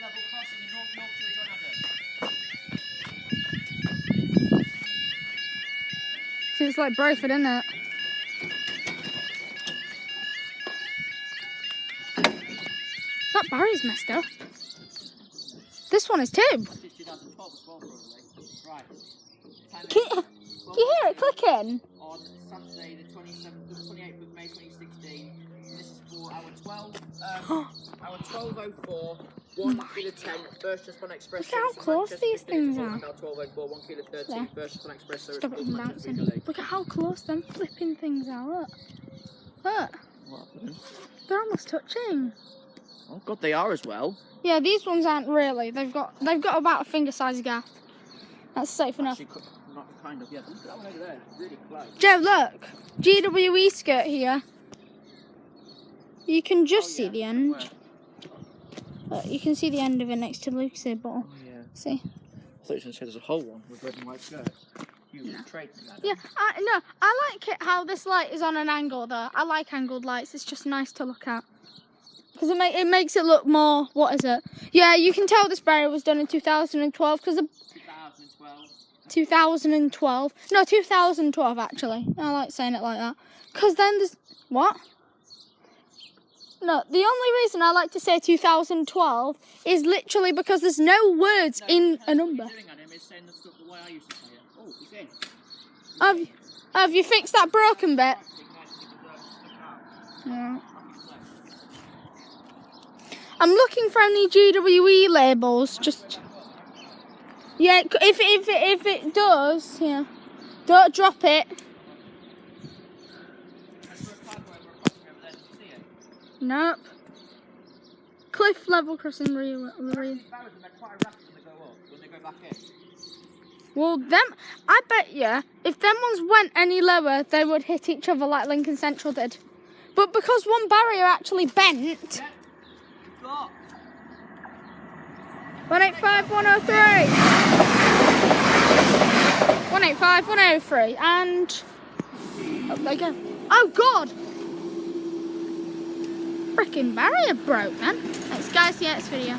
level crossing in North Yorkshire is on Adam. So it's like Brayford, isn't it? That barrier's messed up. This one is too. This is 2012 as well, probably. Right. Can you hear it clicking? On Saturday, the 28th of May 2016. This is for hour 12. Hour 12:04. 1 kilo 10. First just on express. Look how close these things are. Hour 12:04. 1 kilo 13. Yeah. First just on express. So Stop it it's from Manchester bouncing. delay. Look at how close them flipping things are. Look. Look. What happened? They're almost touching. Oh God, they are as well. Yeah, these ones aren't really. They've got about a finger size gap. That's safe enough. Actually, not kind of. Yeah, look at that one over there. Really close. Joe, look. GWE skirt here. You can just see the end. Where? Look, you can see the end of it next to Luke's here, but Yeah. see. I thought you were going to say there's a whole one with red and white skirts. You trade me that. Yeah, I like it how this light is on an angle though. I like angled lights. It's just nice to look at. Because it makes it look more, what is it? Yeah, you can tell this barrier was done in 2012 because 2012. 2012. No, 2012 actually. I like saying it like that. Because then there's, what? No, the only reason I like to say 2012 is literally because there's no words in a number. What he's doing at him is saying the stuff the way I used to say it. Oh, he's in. Have you fixed that broken bit? Yeah. I'm looking for any GWE labels. Just yeah, if it does, yeah, don't drop it. Nope. Cliffe level crossing Well, I bet you, if them ones went any lower, they would hit each other like Lincoln Central did. But because one barrier actually bent. 185, 103. 185, 103. And up they go. Oh, God. Freaking barrier broke, man. Thanks, guys. See you next video.